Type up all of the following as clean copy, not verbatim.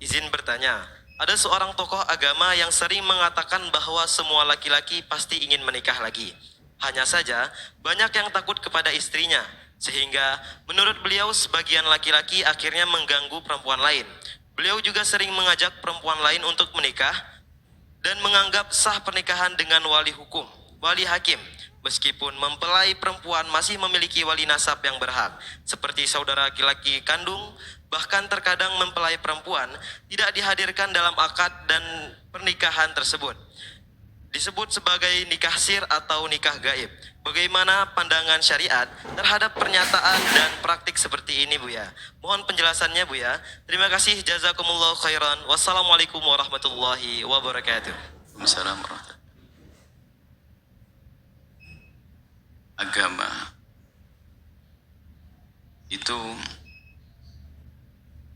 Izin bertanya, ada seorang tokoh agama yang sering mengatakan bahwa semua laki-laki pasti ingin menikah lagi. Hanya saja, banyak yang takut kepada istrinya, sehingga menurut beliau sebagian laki-laki akhirnya mengganggu perempuan lain. Beliau juga sering mengajak perempuan lain untuk menikah dan menganggap sah pernikahan dengan wali hukum, wali hakim, meskipun mempelai perempuan masih memiliki wali nasab yang berhak, seperti saudara laki-laki kandung. Bahkan terkadang mempelai perempuan tidak dihadirkan dalam akad dan pernikahan tersebut. Disebut sebagai nikah sir atau nikah gaib. Bagaimana pandangan syariat terhadap pernyataan dan praktik seperti ini, Buya? Mohon penjelasannya, Buya. Terima kasih, jazakumullah khairan. Wassalamualaikum warahmatullahi wabarakatuh. Waalaikumsalam warahmatullahi. Agama itu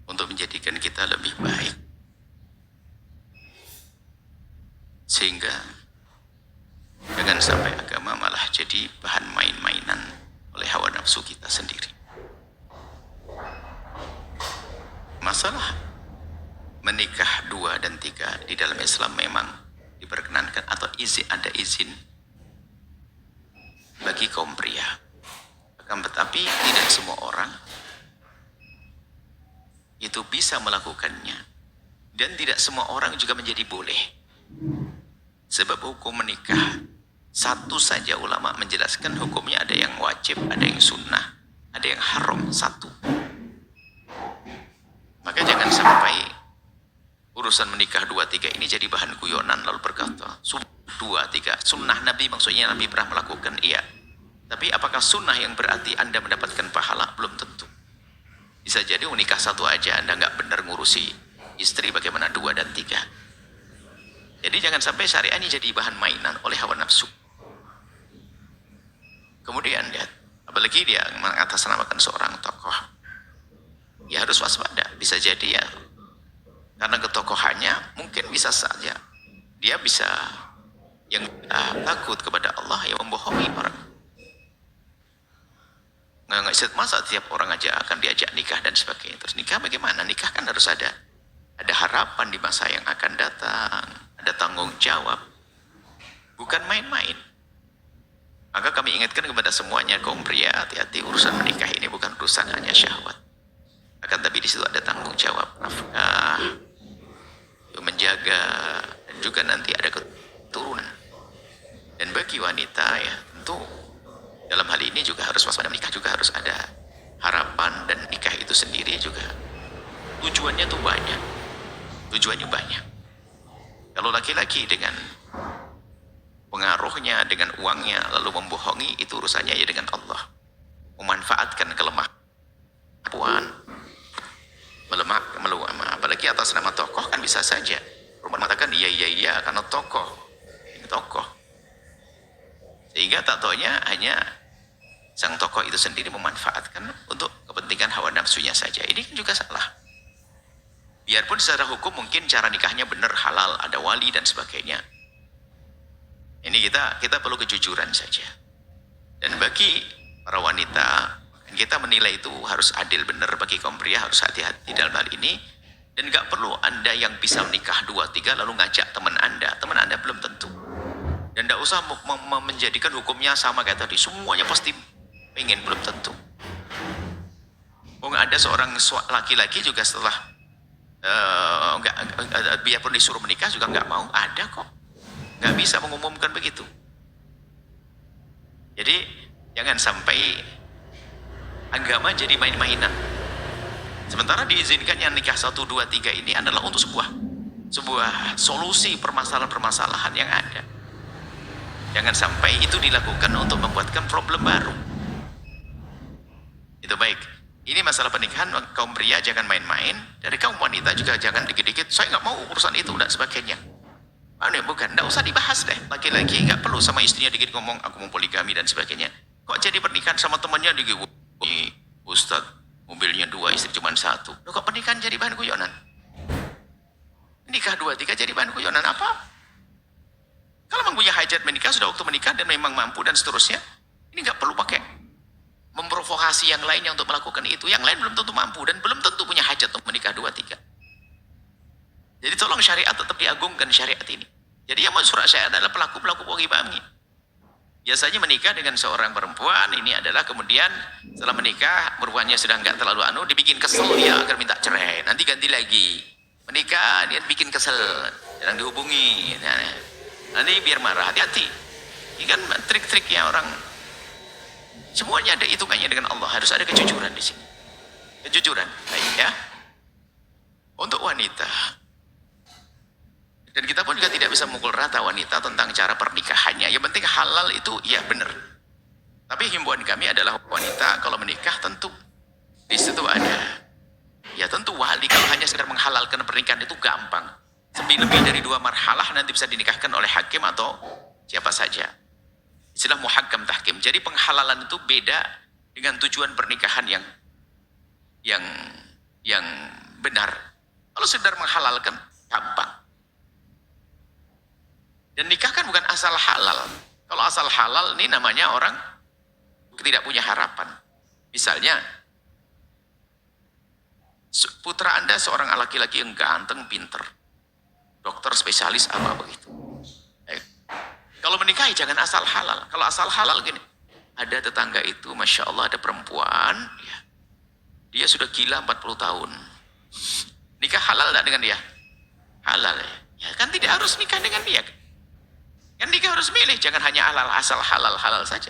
untuk menjadikan kita lebih baik, sehingga jangan sampai agama malah jadi bahan main-mainan oleh hawa nafsu kita sendiri. Masalah menikah 2 dan 3 di dalam Islam memang diperkenankan atau ada izin bagi kaum pria. Akan tetapi tidak semua orang itu bisa melakukannya, dan tidak semua orang juga menjadi boleh. Sebab hukum menikah, satu saja ulama menjelaskan hukumnya, ada yang wajib, ada yang sunnah, ada yang haram, satu. Maka jangan sampai urusan menikah 2-3 ini jadi bahan guyonan lalu berkata 2-3 sunnah Nabi, maksudnya Nabi pernah melakukan, iya. Tapi apakah sunnah yang berarti Anda mendapatkan pahala? Belum tentu. Bisa jadi menikah 1 aja Anda nggak benar ngurusi istri, bagaimana 2 dan 3. Jadi jangan sampai syariat ini jadi bahan mainan oleh hawa nafsu. Kemudian lihat, apalagi dia mengatasnamakan seorang tokoh, ya harus waspada. Bisa jadi ya, karena ketokohannya mungkin bisa saja dia bisa yang takut kepada Allah, yang membohongi orang. Nggak masa tiap orang aja akan diajak nikah dan sebagainya. Terus nikah bagaimana? Nikah kan harus ada harapan di masa yang akan datang, ada tanggung jawab, bukan main-main. Maka kami ingatkan kepada semuanya, kaum pria, hati-hati, urusan menikah ini bukan urusan hanya syahwat, akan tapi di situ ada tanggung jawab, nafkah, menjaga, dan juga nanti ada keturunan. Dan bagi wanita ya tentu dalam hal ini juga harus waspada. Menikah juga harus ada harapan, dan nikah itu sendiri juga tujuannya tuh banyak. Tujuannya banyak. Kalau laki-laki dengan pengaruhnya, dengan uangnya, lalu membohongi, itu urusannya ya dengan Allah. Memanfaatkan kelemahan perempuan, apalagi atas nama tokoh kan bisa saja. Perempuan mengatakan iya karena tokoh. Ini tokoh. Sehingga tak taunya hanya sang tokoh itu sendiri memanfaatkan untuk kepentingan hawa nafsunya saja. Ini kan juga salah. Biarpun secara hukum mungkin cara nikahnya benar, halal, ada wali dan sebagainya. Ini kita perlu kejujuran saja. Dan bagi para wanita, kita menilai itu harus adil benar. Bagi kaum pria harus hati-hati dalam hal ini. Dan gak perlu Anda yang bisa menikah 2-3 lalu ngajak teman Anda belum tentu. Dan tidak usah menjadikan hukumnya sama kayak tadi. Semuanya pasti pengen, belum tentu. Ada seorang laki-laki juga setelah biarpun disuruh menikah juga nggak mau. Ada kok. Nggak bisa mengumumkan begitu. Jadi jangan sampai agama jadi main-mainan. Sementara diizinkan yang nikah 1, 2, 3 ini adalah untuk sebuah solusi permasalahan-permasalahan yang ada. Jangan sampai itu dilakukan untuk membuatkan problem baru. Itu baik. Ini masalah pernikahan, kaum pria jangan main-main. Dari kaum wanita juga jangan dikit-dikit, saya nggak mau urusan itu dan sebagainya. Bukan, nggak usah dibahas deh. Laki-laki nggak perlu sama istrinya dikit ngomong, aku mau poligami dan sebagainya. Kok jadi pernikahan sama temannya dikit, Ustaz, mobilnya 2, istri cuma 1. Loh, kok pernikahan jadi bahan guyonan? Nikah 2-3 jadi bahan guyonan apa? Kalau memang punya hajat menikah, sudah waktu menikah dan memang mampu dan seterusnya, ini nggak perlu pakai memprovokasi yang lainnya untuk melakukan itu. Yang lain belum tentu mampu dan belum tentu punya hajat untuk menikah 2-3. tolong syariat tetap diagungkan syariat ini. Jadi yang masuk surat syariat adalah pelaku-pelaku poligami. Biasanya menikah dengan seorang perempuan ini adalah kemudian setelah menikah perempuannya sudah nggak terlalu dibikin kesel dia agar minta cerai, nanti ganti lagi. Menikah dia bikin kesel, jarang dihubungi. Nah, nanti biar marah, hati-hati. Ini kan trik-triknya orang. Semuanya ada hitungannya dengan Allah, harus ada kejujuran di sini. Kejujuran, baik ya. Untuk wanita, dan kita pun juga tidak bisa memukul rata wanita tentang cara pernikahannya. Yang penting halal itu ya benar. Tapi himbauan kami adalah wanita kalau menikah tentu di situ ada. Ya tentu wali, kalau hanya sekedar menghalalkan pernikahan itu gampang. Lebih dari 2 marhalah nanti bisa dinikahkan oleh hakim atau siapa saja. Istilah muhakkam tahkim. Jadi penghalalan itu beda dengan tujuan pernikahan yang benar. Kalau sekedar menghalalkan gampang. Dan nikah kan bukan asal halal. Kalau asal halal ini namanya orang tidak punya harapan. Misalnya, putra Anda seorang laki-laki yang ganteng, pinter. Dokter, spesialis, apa begitu. Kalau menikahi jangan asal halal. Kalau asal halal gini, ada tetangga itu, Masya Allah ada perempuan, ya, dia sudah gila 40 tahun. Nikah halal tidak dengan dia? Halal ya. Ya kan tidak harus nikah dengan dia. Kan nikah harus milih, jangan hanya asal halal saja.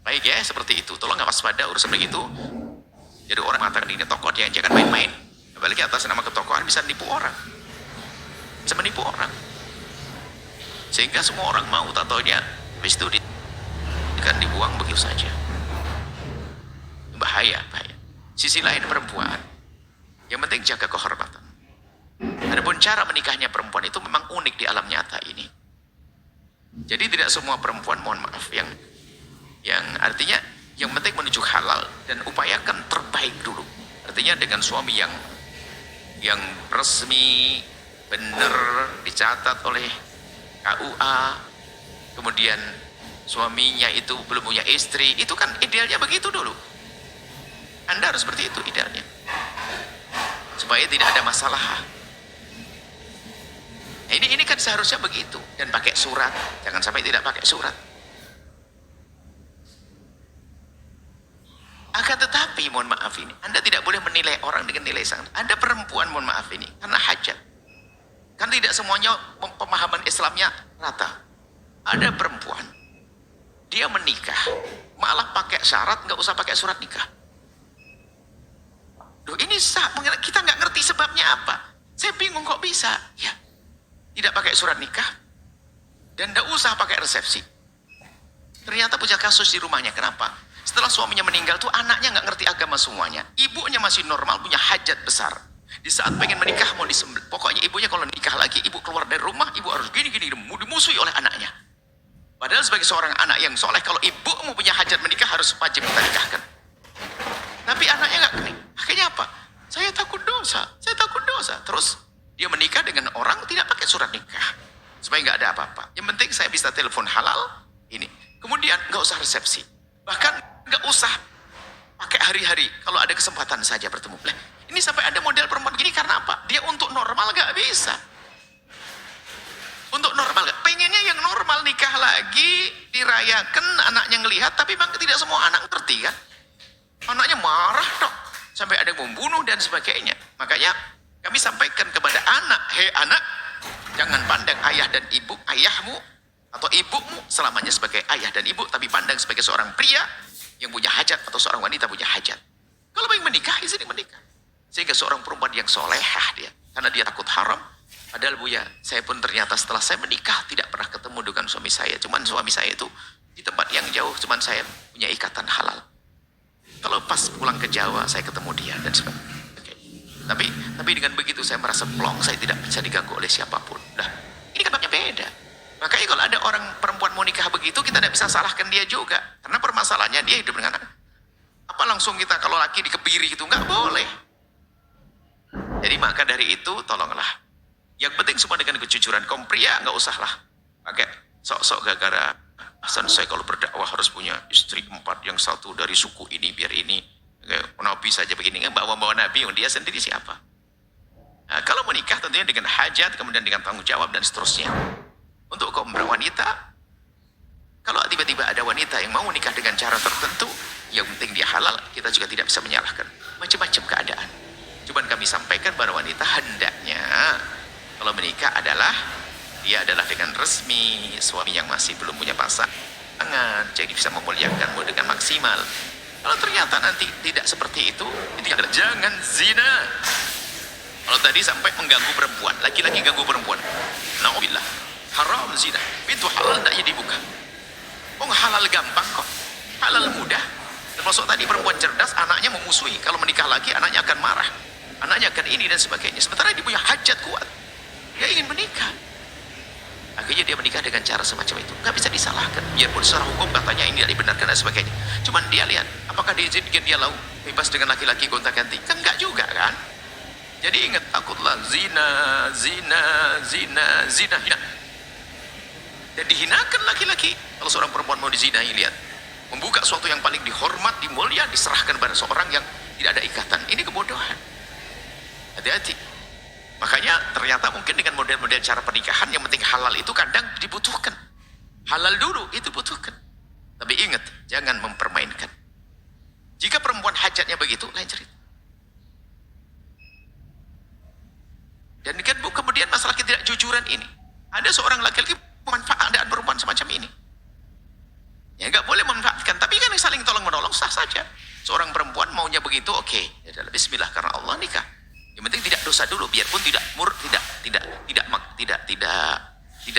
Baik ya, seperti itu. Tolong nggak waspada urusan begitu. Jadi orang mengatakan ini tokoh, dia jangan main-main. Apalagi atas nama ketokohan bisa menipu orang. Bisa menipu orang. Sehingga semua orang mau, tak taunya habis itu kan dibuang begitu saja. Bahaya. Sisi lain perempuan, yang penting jaga kehormatan. Adapun cara menikahnya perempuan itu memang unik di alam nyata ini. Jadi tidak semua perempuan, mohon maaf, yang artinya yang penting menuju halal dan upayakan terbaik dulu. Artinya dengan suami yang resmi, benar, dicatat oleh KUA, kemudian suaminya itu belum punya istri, itu kan idealnya begitu dulu. Anda harus seperti itu idealnya, supaya tidak ada masalah. Nah, ini kan seharusnya begitu, dan pakai surat, jangan sampai tidak pakai surat. Akan tetapi mohon maaf ini, Anda tidak boleh menilai orang dengan nilai sangat. Ada perempuan mohon maaf ini karena hajat. Kan tidak semuanya pemahaman Islamnya rata. Ada perempuan, dia menikah, malah pakai syarat nggak usah pakai surat nikah. Duh, ini kita nggak ngerti sebabnya apa. Saya bingung kok bisa. Ya, tidak pakai surat nikah dan tidak usah pakai resepsi. Ternyata punya kasus di rumahnya. Kenapa? Setelah suaminya meninggal tuh anaknya nggak ngerti agama semuanya. Ibunya masih normal, punya hajat besar. Di saat pengen menikah mau disembelih. Pokoknya ibunya kalau nikah lagi, ibu keluar dari rumah, ibu harus gini dimusuhi oleh anaknya. Padahal sebagai seorang anak yang soleh, kalau ibumu punya hajat menikah harus wajib kita nikahkan. Tapi anaknya nggak kening. Akhirnya apa? Saya takut dosa. Terus dia menikah dengan orang tidak pakai surat nikah, supaya nggak ada apa-apa. Yang penting saya bisa telepon halal ini. Kemudian nggak usah resepsi, bahkan nggak usah pakai hari-hari. Kalau ada kesempatan saja bertemu. Lah, ini sampai ada model perempuan gini karena apa? Dia untuk normal nggak bisa. Untuk normal nggak? Pengennya yang normal, nikah lagi, dirayakan, anaknya ngelihat. Tapi memang tidak semua anak ngerti kan? Anaknya marah dong, sampai ada yang membunuh dan sebagainya. Makanya kami sampaikan kepada anak, hei anak, jangan pandang ayah dan ibu, ayahmu atau ibumu selamanya sebagai ayah dan ibu, tapi pandang sebagai seorang pria yang punya hajat atau seorang wanita punya hajat. Kalau ingin menikah, izin menikah. Sehingga seorang perempuan yang solehah dia, karena dia takut haram. Padahal Buya, saya pun ternyata setelah saya menikah tidak pernah ketemu dengan suami saya. Cuman suami saya itu di tempat yang jauh, cuman saya punya ikatan halal. Kalau pas pulang ke Jawa, saya ketemu dia dan sebagainya. Okay. Tapi dengan begitu saya merasa plong, saya tidak bisa diganggu oleh siapapun. Nah, ini kan beda. Makanya kalau ada orang perempuan mau nikah begitu, kita tidak bisa salahkan dia juga. Karena permasalahannya dia hidup dengan apa langsung kita kalau laki dikebiri gitu, nggak boleh. Jadi maka dari itu tolonglah. Yang penting semua dengan kejujuran. Kaum pria nggak usah lah pakai sok-sok gara-gara Hasan saya kalau berdakwah harus punya istri 4, yang satu dari suku ini biar ini. Nabi saja begini, nggak bawa Nabi, dia sendiri siapa? Nah, kalau menikah nikah tentunya dengan hajat, kemudian dengan tanggung jawab dan seterusnya. Untuk kaum wanita, kalau tiba-tiba ada wanita yang mau nikah dengan cara tertentu, yang penting dia halal, kita juga tidak bisa menyalahkan. Macam-macam keadaan. Cuman kami sampaikan bahwa wanita hendaknya kalau menikah dia adalah dengan resmi, suami yang masih belum punya pasangan, jadi bisa memuliakanmu dengan maksimal. Kalau ternyata nanti tidak seperti itu adalah jangan zina. Kalau tadi sampai mengganggu perempuan, laki-laki ganggu perempuan, na'udzubillah, haram zina, pintu halal tidak dibuka. Oh halal gampang kok, halal mudah. Termasuk tadi perempuan cerdas, anaknya memusuhi. Kalau menikah lagi, anaknya akan marah. Anaknya akan ini dan sebagainya. Sementara dia punya hajat kuat. Dia ingin menikah. Akhirnya dia menikah dengan cara semacam itu. Gak bisa disalahkan. Biarpun secara hukum katanya ini tidak dibenarkan dan sebagainya. Cuman dia lihat, apakah diizinkan dia lalu bebas dengan laki-laki gonta-ganti? Kan enggak juga kan? Jadi ingat, takutlah zina, zina, zina, zina, hina. Dan dihinakan laki-laki. Kalau seorang perempuan mau dizinai, lihat. Membuka sesuatu yang paling dihormat, dimulia, diserahkan pada seorang yang tidak ada ikatan. Ini kebodohan. Hati-hati. Makanya ternyata mungkin dengan model-model cara pernikahan yang penting halal itu kadang dibutuhkan. Halal dulu itu butuhkan. Tapi ingat, jangan mempermainkan. Jika perempuan hajatnya begitu, lain cerita. Dan kan kemudian masalah ketidakjujuran ini. Ada seorang laki-laki memanfaatkan perempuan semacam ini. Ya nggak boleh memanfaatkan, tapi kan saling tolong menolong sah saja. Seorang perempuan maunya begitu, oke. Ya adalah bismillah karena Allah nikah. Yang penting tidak dosa dulu, biarpun tidak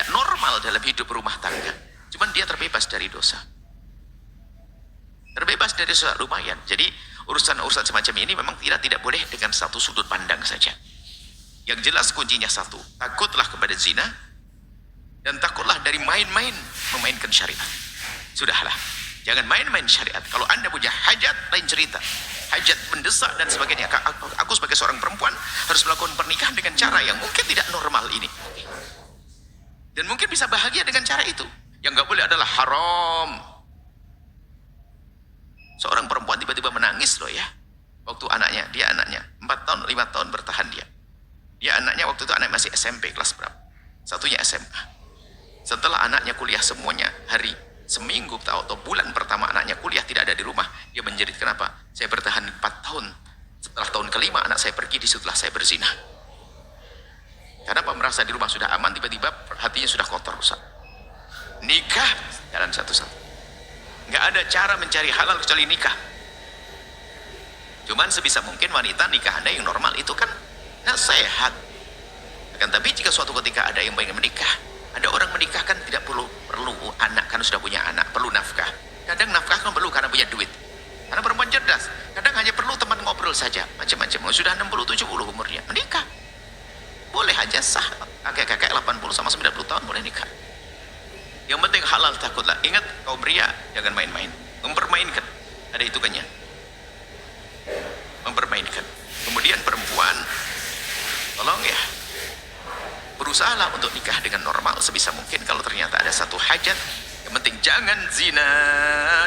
normal dalam hidup rumah tangga. Cuman dia terbebas dari dosa. Terbebas dari dosa lumayan. Jadi urusan-urusan semacam ini memang tidak boleh dengan satu sudut pandang saja. Yang jelas kuncinya satu, takutlah kepada zina dan takutlah dari main-main memainkan syariat. Sudahlah, jangan main-main syariat. Kalau anda punya hajat, lain cerita. Hajat mendesak dan sebagainya. Aku sebagai seorang perempuan harus melakukan pernikahan dengan cara yang mungkin tidak normal ini. Dan mungkin bisa bahagia dengan cara itu. Yang gak boleh adalah haram. Seorang perempuan tiba-tiba menangis loh ya. Waktu dia anaknya 4 tahun, 5 tahun bertahan dia. Dia anaknya waktu itu anak masih SMP kelas berapa? Satunya SMA. Setelah anaknya kuliah semuanya seminggu atau bulan pertama anaknya kuliah tidak ada di rumah, dia menjerit, kenapa? Saya bertahan 4 tahun. Setelah tahun kelima anak saya pergi, disitulah saya berzina. Kenapa? Merasa di rumah sudah aman, tiba-tiba hatinya sudah kotor, rusak. Nikah jalan satu-satu. Nggak ada cara mencari halal kecuali nikah. Cuman sebisa mungkin wanita nikah anda yang normal itu kan nasihat. Akan tapi jika suatu ketika ada yang ingin menikah, ada orang menikah kan tidak perlu anak, kan sudah punya anak, perlu nafkah. Kadang nafkah kan perlu karena punya duit. Karena perempuan cerdas, kadang hanya perlu teman ngobrol saja, macam-macam. Sudah 60-70 umurnya, menikah. Boleh aja sah, kakek-kakek 80 sama 90 tahun boleh nikah. Yang penting halal, takutlah. Ingat, kaum pria jangan main-main. Mempermainkan, ada hitungannya. Mempermainkan. Kemudian perempuan, tolong ya, berusahalah untuk nikah dengan normal sebisa mungkin. Kalau ternyata ada satu hajat, yang penting jangan zina,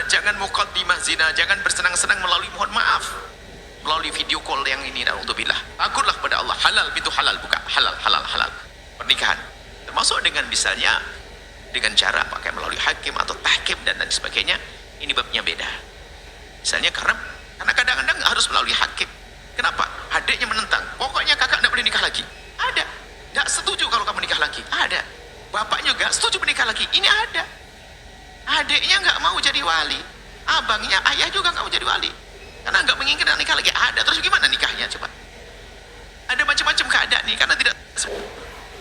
jangan muqaddimah zina, jangan bersenang-senang melalui, mohon maaf, melalui video call yang ini. Na'udzubillah. Takutlah pada Allah. Halal, pintu halal buka, halal pernikahan, termasuk dengan misalnya dengan cara pakai melalui hakim atau tahkim dan lain sebagainya. Ini babnya beda. Misalnya karena kadang-kadang harus melalui hakim. Kenapa? Adiknya menentang, pokoknya kakak tidak boleh nikah lagi. Ada nggak setuju kalau kamu nikah lagi? Ada. Bapaknya nggak setuju menikah lagi. Ini ada. Adiknya nggak mau jadi wali. Abangnya, ayah juga nggak mau jadi wali. Karena nggak menginginkan nikah lagi. Ada. Terus gimana nikahnya? Coba. Ada macam-macam keadaan nih. Karena tidak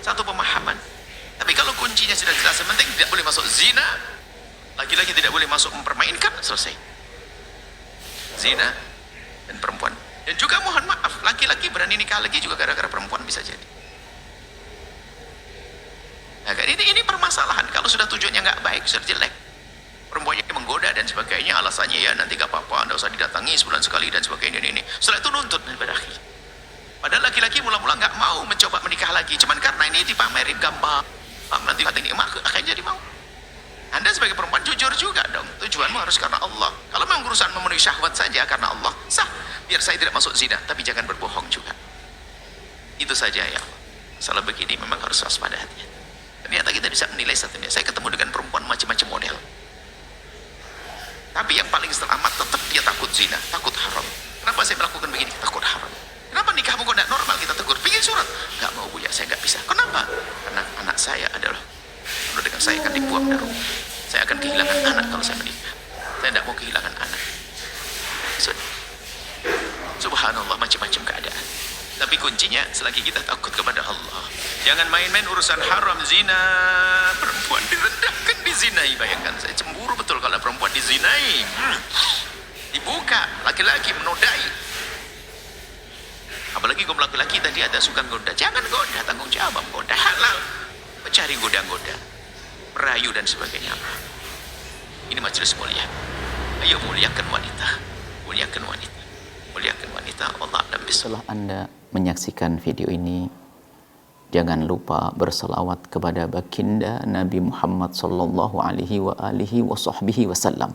satu pemahaman. Tapi kalau kuncinya sudah jelas, yang penting tidak boleh masuk zina. Laki-laki tidak boleh masuk mempermainkan. Selesai. Zina dan perempuan. Dan juga mohon maaf, laki-laki berani nikah lagi juga gara-gara perempuan bisa jadi. Nah, ini permasalahan. Kalau sudah tujuannya nggak baik, sudah jelek, perempuannya menggoda dan sebagainya, alasannya ya nanti gak apa-apa, nggak usah didatangi sebulan sekali dan sebagainya ini. Setelah itu nuntut dan berakhir. Padahal laki-laki mula-mula nggak mau mencoba menikah lagi, cuman karena ini dipamerin gampang, nanti ini akhirnya jadi mau. Anda sebagai perempuan jujur juga dong, tujuanmu harus karena Allah. Kalau memang urusan memenuhi syahwat saja karena Allah, sah. Biar saya tidak masuk zina, tapi jangan berbohong juga. Itu saja ya. Salah begini memang harus waspada hati. Ternyata kita bisa menilai satunya. Saya ketemu dengan perempuan macam-macam model. Tapi yang paling selamat tetap dia takut zina, takut haram. Kenapa saya melakukan begini? Takut haram. Kenapa nikahmu kok tidak normal? Kita tegur. Bikin surat. Gak mau Buya, saya gak bisa. Kenapa? Karena anak saya adalah, kalau dengan saya akan dibuang dari rumah. Saya akan kehilangan anak kalau saya menikah. Saya tidak mau kehilangan anak. Subhanallah, macam-macam keadaan. Tapi kuncinya selagi kita takut kepada Allah. Jangan main-main urusan haram, zina. Perempuan direndahkan, dizinai. Bayangkan, saya cemburu betul kalau perempuan dizinai. Dibuka, laki-laki menodai. Apalagi kaum laki-laki tadi ada suka goda. Jangan goda, tanggung jawab. Goda halal. Mencari goda-goda, merayu dan sebagainya. Ini majelis mulia. Ayo muliakan wanita. Muliakan wanita. Muliakan wanita. Allah alam bismillah. Setelah Anda menyaksikan video ini, jangan lupa berselawat kepada baginda Nabi Muhammad sallallahu alaihi wa alihi wasallam.